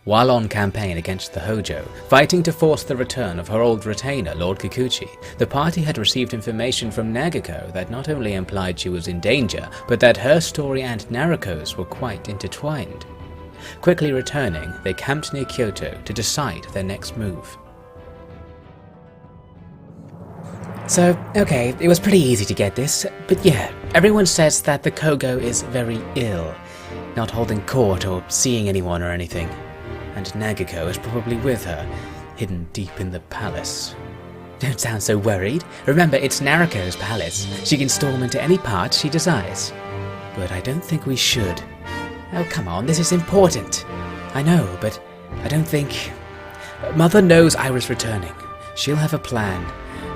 While on campaign against the Hojo, fighting to force the return of her old retainer, Lord Kikuchi, the party had received information from Nariko that not only implied she was in danger, but that her story and Nariko's were quite intertwined. Quickly returning, they camped near Kyoto to decide their next move. So, okay, it was pretty easy to get this, but yeah, everyone says that the Kogo is very ill, not holding court or seeing anyone or anything. And Nagiko is probably with her, hidden deep in the palace. Don't sound so worried. Remember, it's Nariko's palace. She can storm into any part she desires. But I don't think we should. Oh, come on, this is important. I know, but I don't think... Mother knows I was returning. She'll have a plan.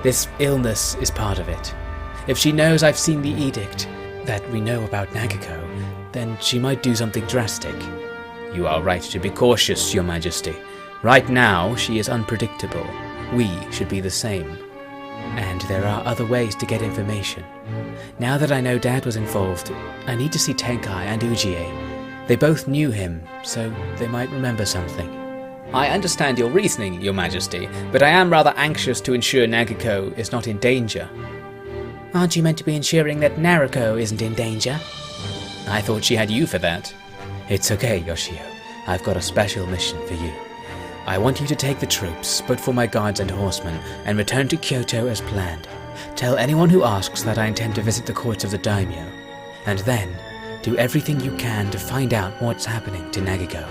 This illness is part of it. If she knows I've seen the edict that we know about Nagiko, then she might do something drastic. You are right to be cautious, Your Majesty. Right now, she is unpredictable. We should be the same. And there are other ways to get information. Now that I know Dad was involved, I need to see Tenkai and Ujie. They both knew him, so they might remember something. I understand your reasoning, Your Majesty, but I am rather anxious to ensure Nagiko is not in danger. Aren't you meant to be ensuring that Nariko isn't in danger? I thought she had you for that. It's okay, Yoshio. I've got a special mission for you. I want you to take the troops, but for my guards and horsemen, and return to Kyoto as planned. Tell anyone who asks that I intend to visit the courts of the daimyo. And then, do everything you can to find out what's happening to Nagiko.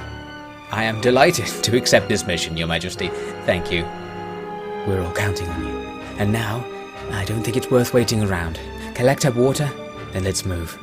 I am delighted to accept this mission, Your Majesty. Thank you. We're all counting on you. And now, I don't think it's worth waiting around. Collect up water, then let's move.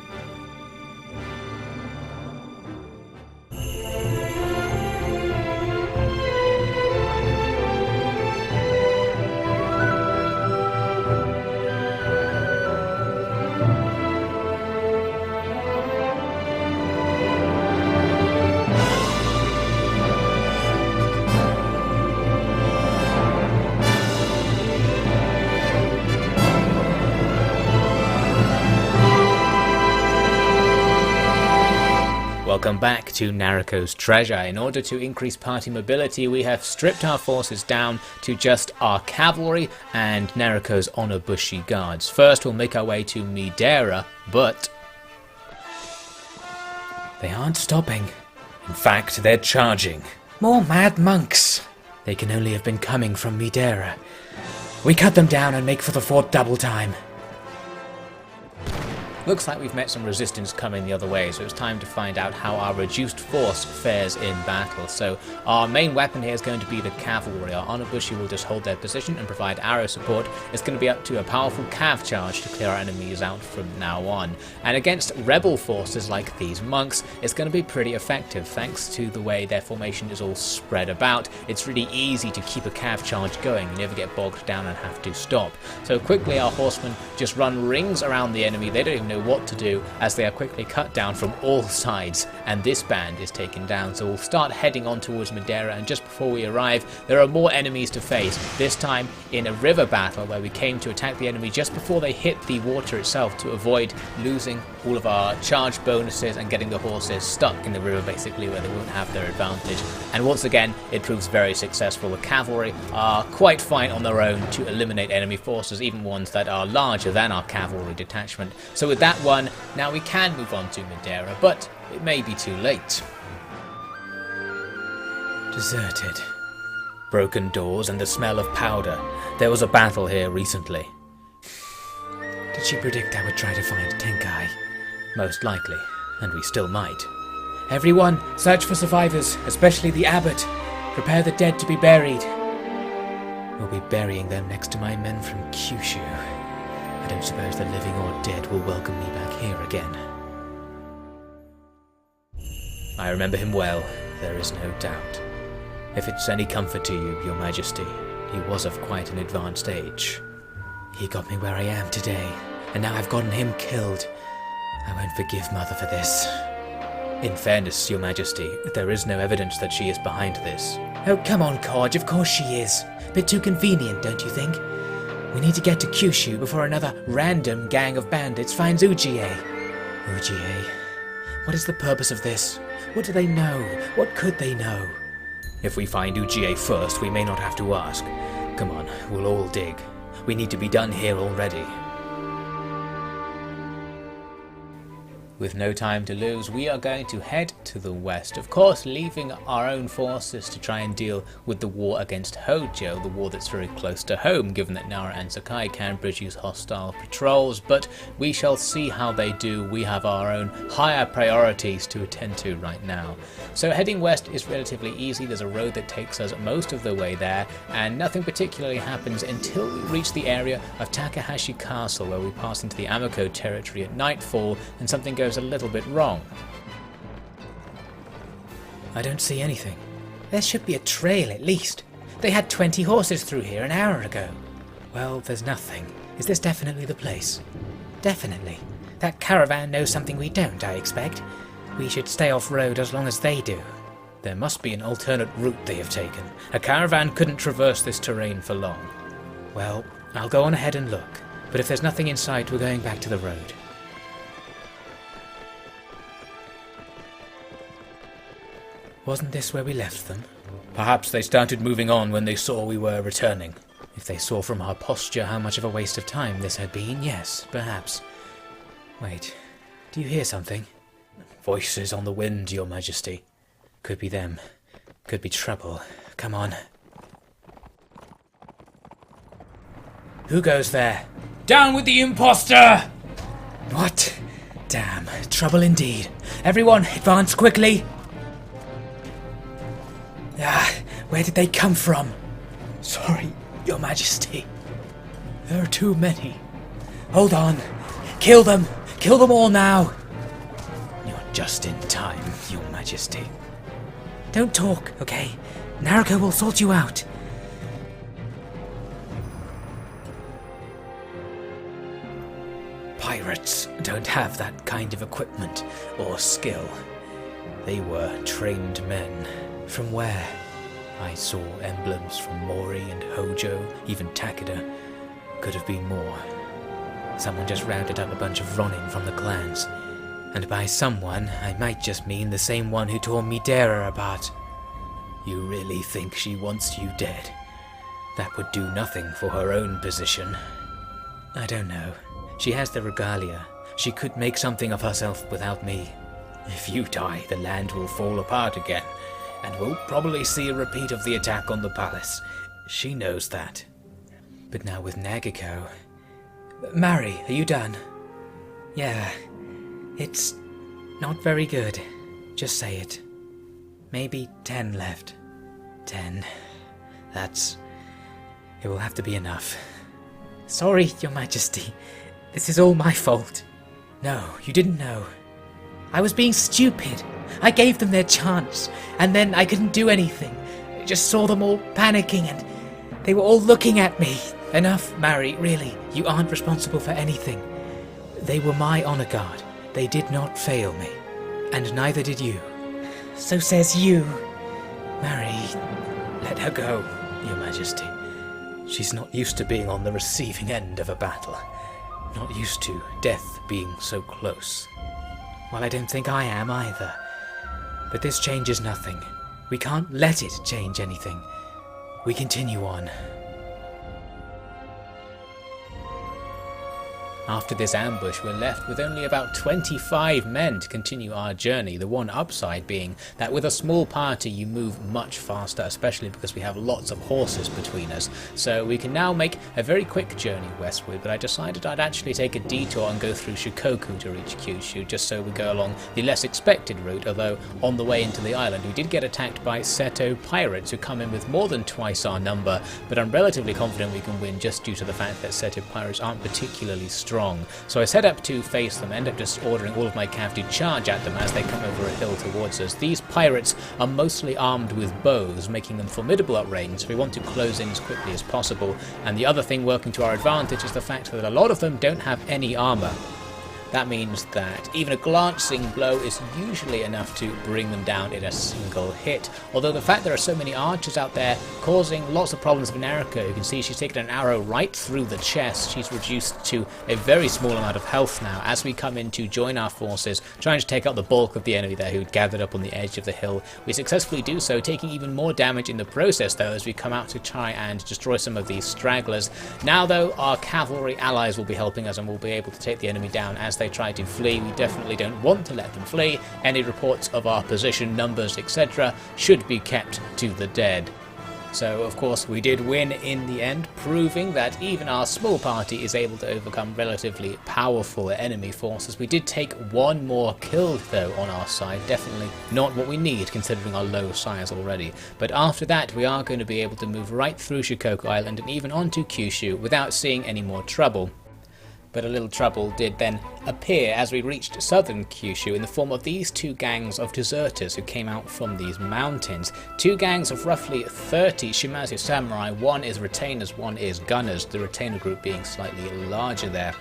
Welcome back to Nariko's treasure. In order to increase party mobility, we have stripped our forces down to just our cavalry and Nariko's Onobushi guards. First, we'll make our way to Midera, but they aren't stopping. In fact, they're charging. More mad monks! They can only have been coming from Midera. We cut them down and make for the fort double time. Looks like we've met some resistance coming the other way, so it's time to find out how our reduced force fares in battle. So our main weapon here is going to be the cavalry. Our Onobushi will just hold their position and provide arrow support. It's going to be up to a powerful cav charge to clear our enemies out from now on. And against rebel forces like these monks, it's going to be pretty effective thanks to the way their formation is all spread about. It's really easy to keep a cav charge going. You never get bogged down and have to stop. So quickly our horsemen just run rings around the enemy. They don't even know what to do as they are quickly cut down from all sides, and this band is taken down. So we'll start heading on towards Midera, and just before we arrive there are more enemies to face, this time in a river battle where we came to attack the enemy just before they hit the water itself to avoid losing all of our charge bonuses and getting the horses stuck in the river basically where they won't have their advantage. And once again it proves very successful. The cavalry are quite fine on their own to eliminate enemy forces, even ones that are larger than our cavalry detachment. So with that one, now we can move on to Midera, but it may be too late. Deserted. Broken doors and the smell of powder. There was a battle here recently. Did she predict I would try to find Tenkai? Most likely, and we still might. Everyone, search for survivors, especially the abbot. Prepare the dead to be buried. We'll be burying them next to my men from Kyushu. I don't suppose the living or dead will welcome me back here again. I remember him well, there is no doubt. If it's any comfort to you, Your Majesty, he was of quite an advanced age. He got me where I am today, and now I've gotten him killed. I won't forgive Mother for this. In fairness, Your Majesty, there is no evidence that she is behind this. Oh, come on, Kodge, of course she is. Bit too convenient, don't you think? We need to get to Kyushu before another random gang of bandits finds Ujie. Ujie? What is the purpose of this? What do they know? What could they know? If we find Ujiie first, we may not have to ask. Come on, we'll all dig. We need to be done here already. With no time to lose, we are going to head to the west, of course leaving our own forces to try and deal with the war against Hojo, the war that's very close to home, given that Nara and Sakai can produce hostile patrols, but we shall see how they do. We have our own higher priorities to attend to right now. So heading west is relatively easy. There's a road that takes us most of the way there, and nothing particularly happens until we reach the area of Takahashi Castle, where we pass into the Amako territory at nightfall, and something goes a little bit wrong. I don't see anything. There should be a trail at least. They had 20 horses through here an hour ago. Well, there's nothing. Is this definitely the place? Definitely. That caravan knows something we don't, I expect. We should stay off-road as long as they do. There must be an alternate route they have taken. A caravan couldn't traverse this terrain for long. Well, I'll go on ahead and look, but if there's nothing in sight, we're going back to the road. Wasn't this where we left them? Perhaps they started moving on when they saw we were returning. If they saw from our posture how much of a waste of time this had been, yes, perhaps. Wait, do you hear something? Voices on the wind, Your Majesty. Could be them. Could be trouble. Come on. Who goes there? Down with the imposter! What? Damn, trouble indeed. Everyone, advance quickly! Ah, where did they come from? Sorry, Your Majesty. There are too many. Hold on. Kill them! Kill them all now! You're just in time, Your Majesty. Don't talk, okay? Nariko will sort you out. Pirates don't have that kind of equipment or skill. They were trained men. From where? I saw emblems from Mori and Hojo, even Takeda. Could have been more. Someone just rounded up a bunch of Ronin from the clans. And by someone, I might just mean the same one who tore Midera apart. You really think she wants you dead? That would do nothing for her own position. I don't know. She has the regalia. She could make something of herself without me. If you die, the land will fall apart again, and we'll probably see a repeat of the attack on the palace. She knows that. But now with Nagiko... Mari, are you done? Yeah. It's not very good. Just say it. Maybe 10 left. 10. It will have to be enough. Sorry, Your Majesty. This is all my fault. No, you didn't know. I was being stupid. I gave them their chance, and then I couldn't do anything. I just saw them all panicking, and they were all looking at me. Enough, Mari, really. You aren't responsible for anything. They were my honor guard. They did not fail me. And neither did you. So says you. Mari, let her go, Your Majesty. She's not used to being on the receiving end of a battle. Not used to death being so close. Well, I don't think I am either. But this changes nothing. We can't let it change anything. We continue on. After this ambush, we're left with only about 25 men to continue our journey. The one upside being that with a small party you move much faster, especially because we have lots of horses between us. So we can now make a very quick journey westward, but I decided I'd actually take a detour and go through Shikoku to reach Kyushu, just so we go along the less expected route, although on the way into the island we did get attacked by Seto pirates who come in with more than twice our number, but I'm relatively confident we can win just due to the fact that Seto pirates aren't particularly strong. So I set up to face them, end up just ordering all of my cav to charge at them as they come over a hill towards us. These pirates are mostly armed with bows, making them formidable at range, so we want to close in as quickly as possible. And the other thing working to our advantage is the fact that a lot of them don't have any armor. That means that even a glancing blow is usually enough to bring them down in a single hit. Although the fact there are so many archers out there causing lots of problems for Nariko. You can see she's taken an arrow right through the chest. She's reduced to a very small amount of health now as we come in to join our forces, trying to take out the bulk of the enemy there who'd gathered up on the edge of the hill. We successfully do so, taking even more damage in the process though as we come out to try and destroy some of these stragglers. Now though, our cavalry allies will be helping us and we'll be able to take the enemy down as they try to flee. We definitely don't want to let them flee. Any reports of our position, numbers, etc. should be kept to the dead. So of course we did win in the end, proving that even our small party is able to overcome relatively powerful enemy forces. We did take one more kill though on our side, definitely not what we need considering our low size already. But after that we are going to be able to move right through Shikoku Island and even onto Kyushu without seeing any more trouble. But a little trouble did then appear as we reached southern Kyushu in the form of these two gangs of deserters who came out from these mountains. Two gangs of roughly 30 Shimazu samurai, one is retainers, one is gunners, the retainer group being slightly larger there.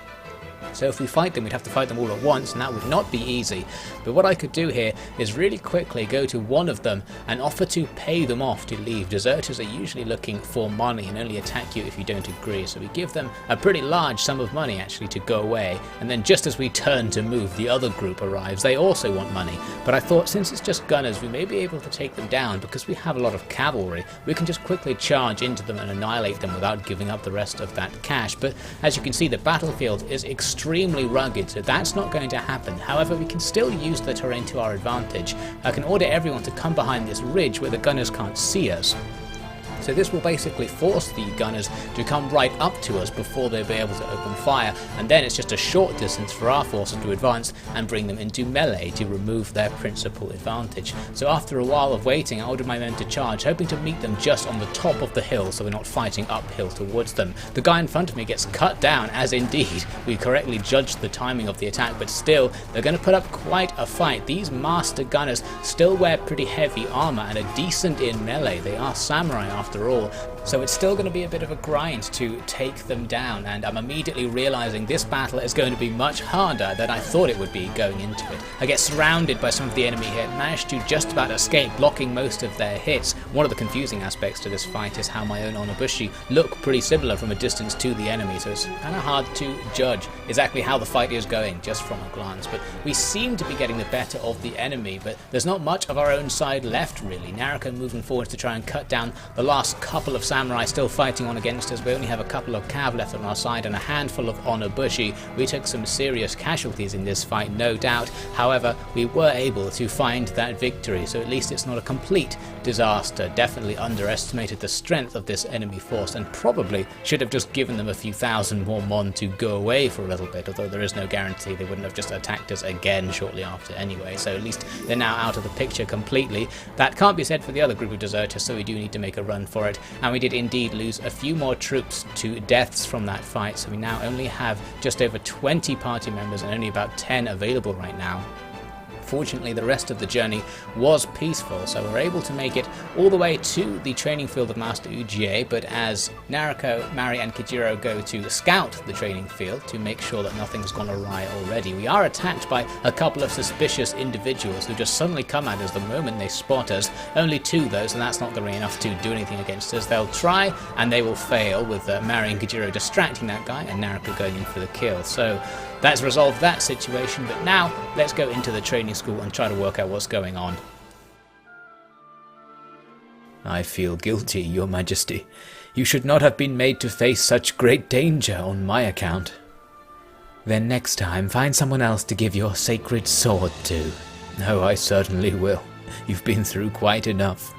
So if we fight them, we'd have to fight them all at once, and that would not be easy. But what I could do here is really quickly go to one of them and offer to pay them off to leave. Deserters are usually looking for money and only attack you if you don't agree. So we give them a pretty large sum of money actually to go away. And then just as we turn to move, the other group arrives. They also want money. But I thought since it's just gunners, we may be able to take them down because we have a lot of cavalry. We can just quickly charge into them and annihilate them without giving up the rest of that cash. But as you can see, the battlefield is extremely rugged, so that's not going to happen. However, we can still use the terrain to our advantage. I can order everyone to come behind this ridge where the gunners can't see us. So this will basically force the gunners to come right up to us before they'll be able to open fire, and then it's just a short distance for our forces to advance and bring them into melee to remove their principal advantage. So after a while of waiting, I ordered my men to charge, hoping to meet them just on the top of the hill so we're not fighting uphill towards them. The guy in front of me gets cut down, as indeed we correctly judged the timing of the attack, but still they're going to put up quite a fight. These master gunners still wear pretty heavy armor and are decent in melee. They are samurai after all, so it's still going to be a bit of a grind to take them down, and I'm immediately realizing this battle is going to be much harder than I thought it would be going into it. I get surrounded by some of the enemy here, managed to just about escape, blocking most of their hits. One of the confusing aspects to this fight is how my own Onobushi look pretty similar from a distance to the enemy, so it's kind of hard to judge exactly how the fight is going just from a glance. But we seem to be getting the better of the enemy, but there's not much of our own side left really. Nariko moving forward to try and cut down the last couple of samurai still fighting on against us. We only have a couple of cav left on our side and a handful of onobushi. We took some serious casualties in this fight, no doubt. However, we were able to find that victory, so at least it's not a complete disaster. Definitely underestimated the strength of this enemy force and probably should have just given them a few thousand more mon to go away for a little bit, although there is no guarantee they wouldn't have just attacked us again shortly after anyway, so at least they're now out of the picture completely. That can't be said for the other group of deserters, so we do need to make a run for it, and we did indeed lose a few more troops to deaths from that fight, so we now only have just over 20 party members and only about 10 available right now. Fortunately, the rest of the journey was peaceful, so we're able to make it all the way to the training field of Master Ujie, but as Nariko, Mari and Kijiro go to scout the training field to make sure that nothing's gone awry already, we are attacked by a couple of suspicious individuals who just suddenly come at us the moment they spot us. Only two though, so that's not going to be enough to do anything against us. They'll try and they will fail, with Mari and Kijiro distracting that guy and Nariko going in for the kill. So that's resolved that situation, but now let's go into the training school and try to work out what's going on. I feel guilty, Your Majesty. You should not have been made to face such great danger on my account. Then next time, find someone else to give your sacred sword to. Oh, I certainly will. You've been through quite enough.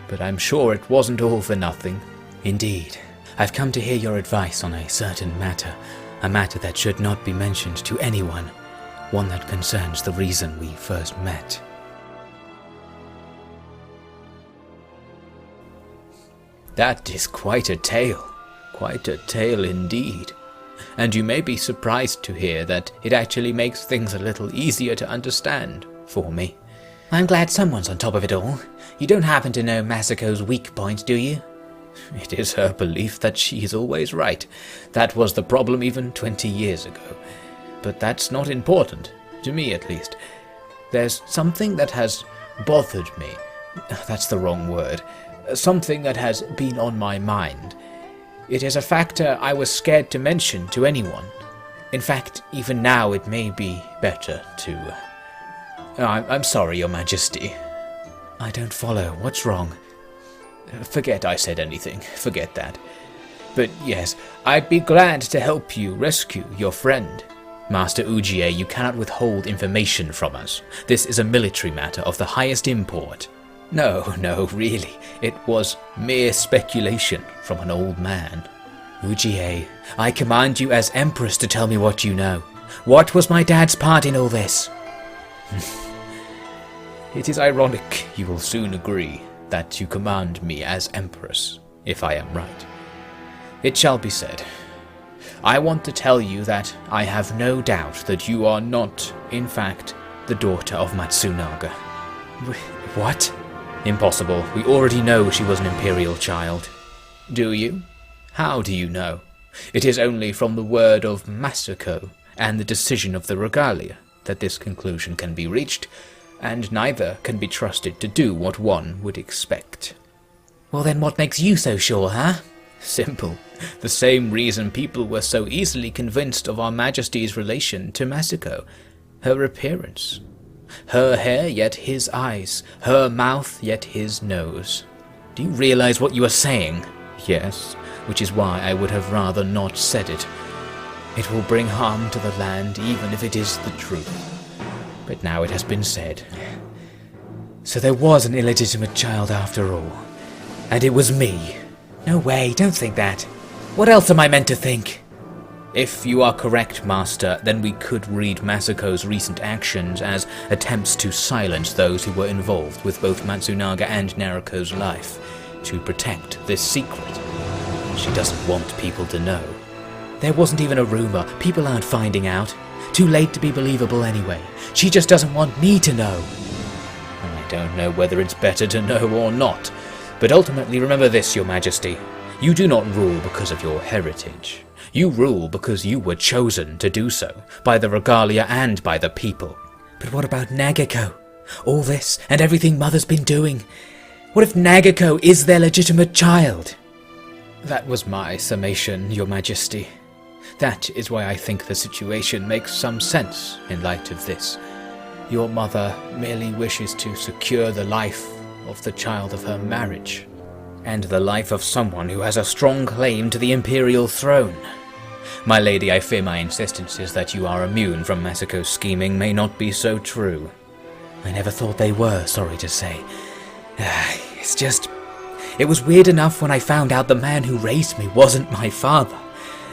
But I'm sure it wasn't all for nothing. Indeed. I've come to hear your advice on a certain matter. A matter that should not be mentioned to anyone. One that concerns the reason we first met. That is quite a tale. Quite a tale indeed. And you may be surprised to hear that it actually makes things a little easier to understand for me. I'm glad someone's on top of it all. You don't happen to know Masako's weak point, do you? It is her belief that she is always right. That was the problem even 20 years ago. but that's not important, to me at least. There's something that has bothered me. That's the wrong word. Something that has been on my mind. It is a factor I was scared to mention to anyone. In fact, even now it may be better to... I'm sorry, Your Majesty. I don't follow. What's wrong? Forget I said anything. Forget that. But yes, I'd be glad to help you rescue your friend. Master Ujie, you cannot withhold information from us. This is a military matter of the highest import. No, really. It was mere speculation from an old man. Ujie, I command you as Empress to tell me what you know. What was my dad's part in all this? It is ironic, you will soon agree, that you command me as Empress, if I am right. It shall be said. I want to tell you that I have no doubt that you are not, in fact, the daughter of Matsunaga. What? Impossible. We already know she was an imperial child. Do you? How do you know? It is only from the word of Masako and the decision of the regalia that this conclusion can be reached, and neither can be trusted to do what one would expect. Well then what makes you so sure, huh? Simple. The same reason people were so easily convinced of Our Majesty's relation to Masako. Her appearance. Her hair, yet his eyes. Her mouth, yet his nose. Do you realize what you are saying? Yes, which is why I would have rather not said it. It will bring harm to the land, even if it is the truth. But now it has been said. So there was an illegitimate child after all. And it was me. No way, don't think that. What else am I meant to think? If you are correct, Master, then we could read Masako's recent actions as attempts to silence those who were involved with both Matsunaga and Nariko's life, to protect this secret. She doesn't want people to know. There wasn't even a rumor. People aren't finding out. Too late to be believable anyway. She just doesn't want me to know. I don't know whether it's better to know or not. But ultimately remember this, Your Majesty. You do not rule because of your heritage. You rule because you were chosen to do so, by the regalia and by the people. But what about Nagako? All this and everything Mother's been doing. What if Nagako is their legitimate child? That was my summation, Your Majesty. That is why I think the situation makes some sense in light of this. Your mother merely wishes to secure the life of the child of her marriage, and the life of someone who has a strong claim to the imperial throne. My lady, I fear my insistances that you are immune from Masako's scheming may not be so true. I never thought they were, sorry to say. It's just... It was weird enough when I found out the man who raised me wasn't my father.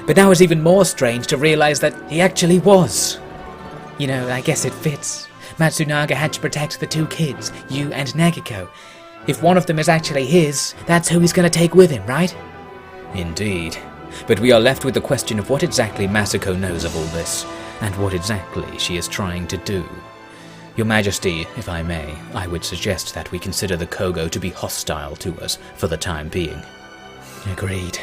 But now it's even more strange to realize that he actually was. You know, I guess it fits. Matsunaga had to protect the two kids, you and Nagako. If one of them is actually his, that's who he's going to take with him, right? Indeed. But we are left with the question of what exactly Masako knows of all this, and what exactly she is trying to do. Your Majesty, if I may, I would suggest that we consider the Kogo to be hostile to us for the time being. Agreed.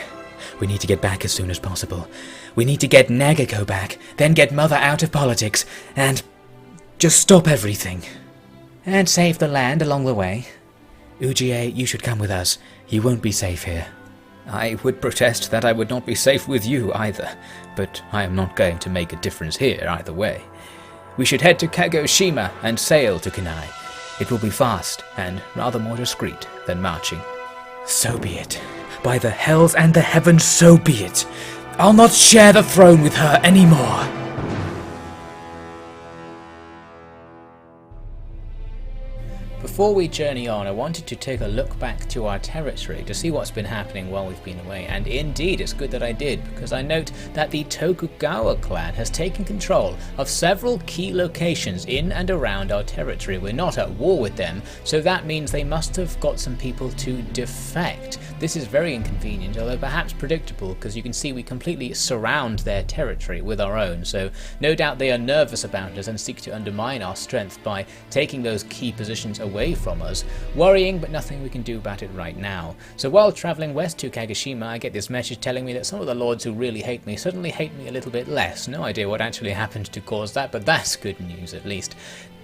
We need to get back as soon as possible. We need to get Nagako back, then get Mother out of politics, and just stop everything. And save the land along the way. Ujie, you should come with us. You won't be safe here. I would protest that I would not be safe with you either, but I am not going to make a difference here either way. We should head to Kagoshima and sail to Kanai. It will be fast and rather more discreet than marching. So be it. By the hells and the heavens, so be it. I'll not share the throne with her anymore. Before we journey on, I wanted to take a look back to our territory to see what's been happening while we've been away, and indeed it's good that I did, because I note that the Tokugawa clan has taken control of several key locations in and around our territory. We're not at war with them, so that means they must have got some people to defect. This is very inconvenient, although perhaps predictable, because you can see we completely surround their territory with our own, so no doubt they are nervous about us and seek to undermine our strength by taking those key positions away away from us. Worrying, but nothing we can do about it right now. So while travelling west to Kagoshima, I get this message telling me that some of the lords who really hate me suddenly hate me a little bit less. No idea what actually happened to cause that, but that's good news at least.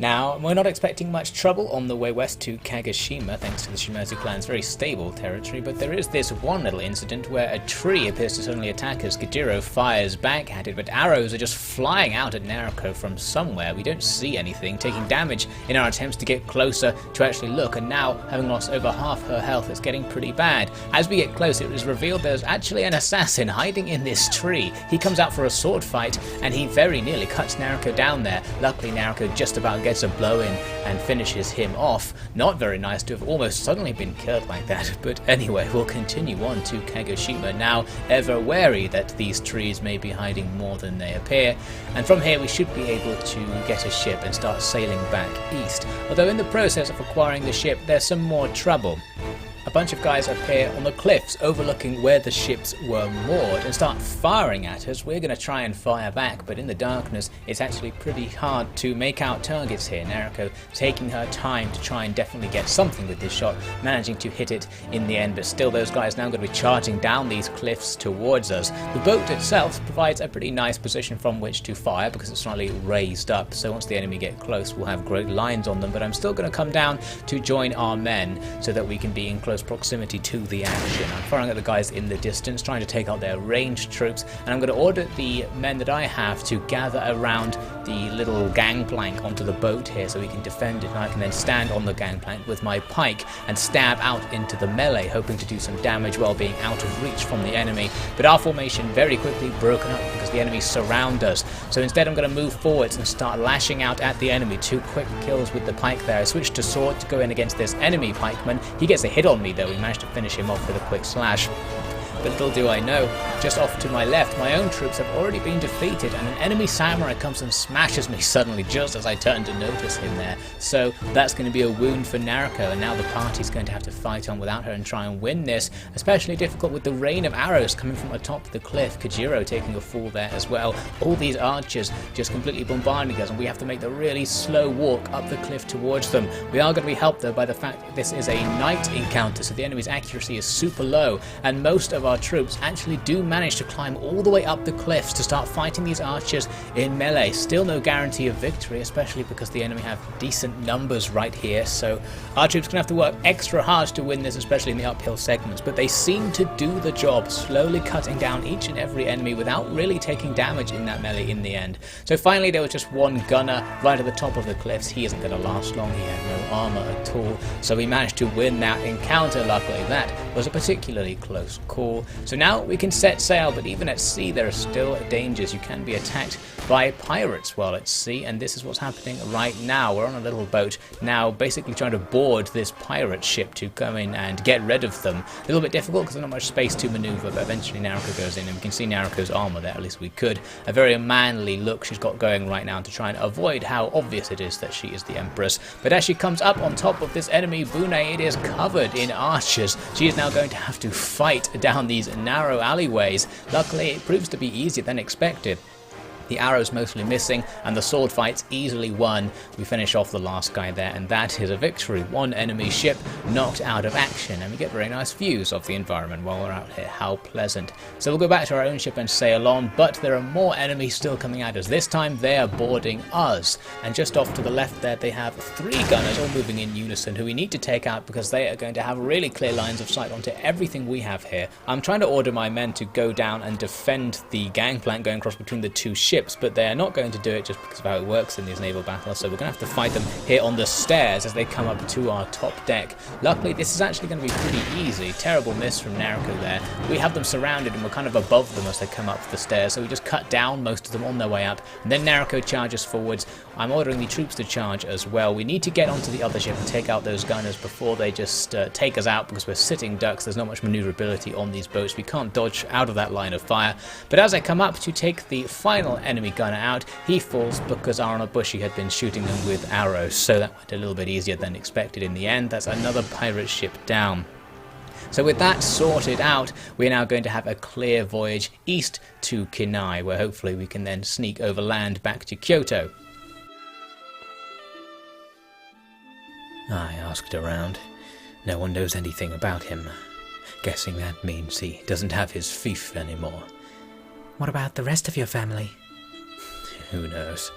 Now, we're not expecting much trouble on the way west to Kagoshima, thanks to the Shimazu clan's very stable territory, but there is this one little incident where a tree appears to suddenly attack us. Kojiro fires back at it, but arrows are just flying out at Nariko from somewhere. We don't see anything, taking damage in our attempts to get closer to actually look, and now, having lost over half her health, it's getting pretty bad. As we get close, it is revealed there's actually an assassin hiding in this tree. He comes out for a sword fight, and he very nearly cuts Nariko down there. Luckily, Nariko just about gets a blow in and finishes him off. Not very nice to have almost suddenly been killed like that, but anyway, we'll continue on to Kagoshima now, ever wary that these trees may be hiding more than they appear, and from here we should be able to get a ship and start sailing back east, although in the process of acquiring the ship there's some more trouble. A bunch of guys appear on the cliffs overlooking where the ships were moored and start firing at us. We're going to try and fire back, but in the darkness it's actually pretty hard to make out targets here. Nariko taking her time to try and definitely get something with this shot, managing to hit it in the end, but still those guys now going to be charging down these cliffs towards us. The boat itself provides a pretty nice position from which to fire because it's slightly raised up, so once the enemy get close we'll have great lines on them, but I'm still going to come down to join our men so that we can be in close proximity to the action. I'm firing at the guys in the distance, trying to take out their ranged troops, and I'm going to order the men that I have to gather around the little gangplank onto the boat here so we can defend it, and I can then stand on the gangplank with my pike and stab out into the melee, hoping to do some damage while being out of reach from the enemy. But our formation very quickly broken up because the enemy surround us, so instead I'm going to move forwards and start lashing out at the enemy. 2 quick kills with the pike there. I switch to sword to go in against this enemy pikeman. He gets a hit on me though. We managed to finish him off with a quick slash. But little do I know, just off to my left, my own troops have already been defeated and an enemy samurai comes and smashes me suddenly just as I turn to notice him there. So that's going to be a wound for Nariko, and now the party's going to have to fight on without her and try and win this, especially difficult with the rain of arrows coming from atop the cliff. Kojiro taking a fall there as well. All these archers just completely bombarding us, and we have to make the really slow walk up the cliff towards them. We are going to be helped though by the fact that this is a night encounter, so the enemy's accuracy is super low, and most of our troops actually do manage to climb all the way up the cliffs to start fighting these archers in melee. Still no guarantee of victory, especially because the enemy have decent numbers right here, so our troops can have to work extra hard to win this, especially in the uphill segments, but they seem to do the job, slowly cutting down each and every enemy without really taking damage in that melee in the end. So finally there was just one gunner right at the top of the cliffs. He isn't going to last long, he had no armor at all, so we managed to win that encounter. Luckily that was a particularly close call. So now we can set sail, but even at sea there are still dangers. You can be attacked by pirates while at sea, and this is what's happening right now. We're on a little boat now, basically trying to board this pirate ship to come in and get rid of them. A little bit difficult because there's not much space to maneuver, but eventually Nariko goes in, and we can see Nariko's armor there, at least we could. A very manly look she's got going right now to try and avoid how obvious it is that she is the Empress. But as she comes up on top of this enemy Bune, it is covered in archers. She is now going to have to fight down these narrow alleyways. Luckily it proves to be easier than expected. The arrows mostly missing, and the sword fight's easily won. We finish off the last guy there, and that is a victory. One enemy ship knocked out of action, and we get very nice views of the environment while we're out here. How pleasant. So we'll go back to our own ship and sail on, but there are more enemies still coming at us. This time they are boarding us, and just off to the left there they have 3 gunners all moving in unison who we need to take out because they are going to have really clear lines of sight onto everything we have here. I'm trying to order my men to go down and defend the gangplank going across between the 2 ships, but they are not going to do it just because of how it works in these naval battles, so we're going to have to fight them here on the stairs as they come up to our top deck. Luckily this is actually going to be pretty easy. Terrible miss from Nariko there. We have them surrounded and we're kind of above them as they come up the stairs, so we just cut down most of them on their way up, and then Nariko charges forwards. I'm ordering the troops to charge as well. We need to get onto the other ship and take out those gunners before they just take us out, because we're sitting ducks. There's not much maneuverability on these boats. We can't dodge out of that line of fire. But as I come up to take the final enemy gunner out, he falls because Aranabushi had been shooting them with arrows, so that went a little bit easier than expected in the end. That's another pirate ship down. So with that sorted out, we're now going to have a clear voyage east to Kinai, where hopefully we can then sneak over land back to Kyoto. I asked around. No one knows anything about him. Guessing that means he doesn't have his fief anymore. What about the rest of your family? Who knows?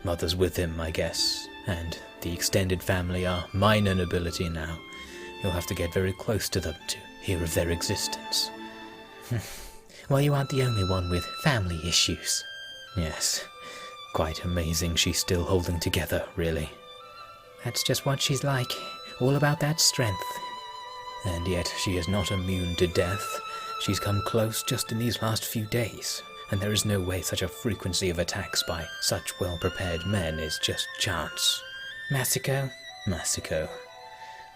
Mother's with him, I guess. And the extended family are minor nobility now. You'll have to get very close to them to hear of their existence. Well, you aren't the only one with family issues. Yes. Quite amazing she's still holding together, really. That's just what she's like. All about that strength. And yet she is not immune to death. She's come close just in these last few days, and there is no way such a frequency of attacks by such well-prepared men is just chance. Masako? Masako.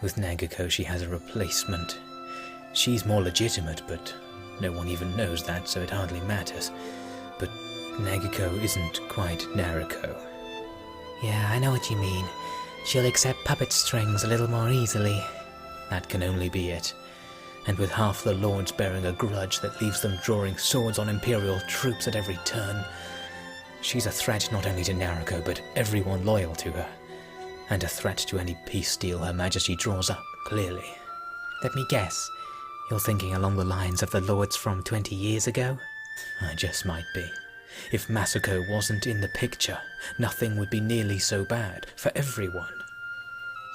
With Nariko she has a replacement. She's more legitimate, but no one even knows that, so it hardly matters. But Nariko isn't quite Nariko. Yeah, I know what you mean. She'll accept puppet strings a little more easily. That can only be it. And with half the lords bearing a grudge that leaves them drawing swords on Imperial troops at every turn, she's a threat not only to Nariko, but everyone loyal to her. And a threat to any peace deal Her Majesty draws up, clearly. Let me guess. You're thinking along the lines of the lords from 20 years ago? I just might be. If Masako wasn't in the picture, nothing would be nearly so bad for everyone.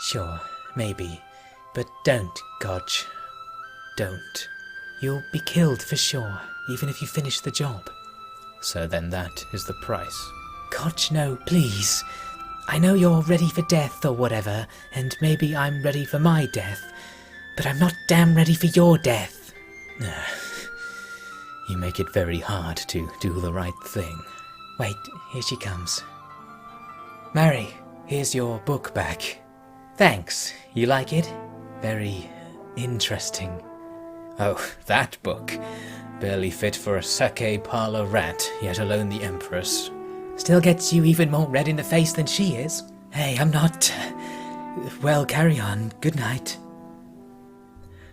Sure, maybe. But don't, Gotch. Don't. You'll be killed for sure, even if you finish the job. So then that is the price. Gotch, no, please. I know you're ready for death or whatever, and maybe I'm ready for my death, but I'm not damn ready for your death. You make it very hard to do the right thing. Wait, here she comes. Mary, here's your book back. Thanks. You like it? Very interesting. Oh, that book. Barely fit for a sake parlor rat, yet alone the Empress. Still gets you even more red in the face than she is. Hey, I'm not... Well, carry on. Good night.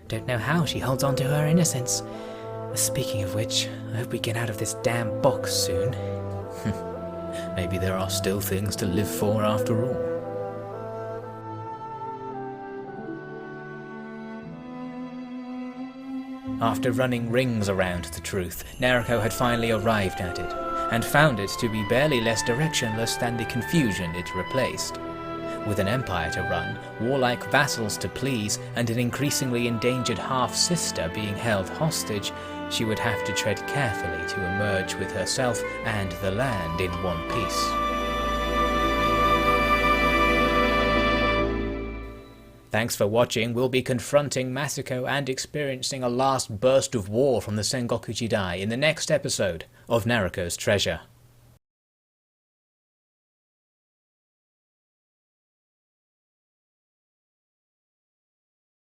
Don't know how she holds on to her innocence. Speaking of which, I hope we get out of this damn box soon. Maybe there are still things to live for after all. After running rings around the truth, Nariko had finally arrived at it, and found it to be barely less directionless than the confusion it replaced. With an empire to run, warlike vassals to please, and an increasingly endangered half-sister being held hostage, she would have to tread carefully to emerge with herself and the land in one piece. Thanks for watching. We'll be confronting Masako and experiencing a last burst of war from the Sengoku Jidai in the next episode of Nariko's Treasure.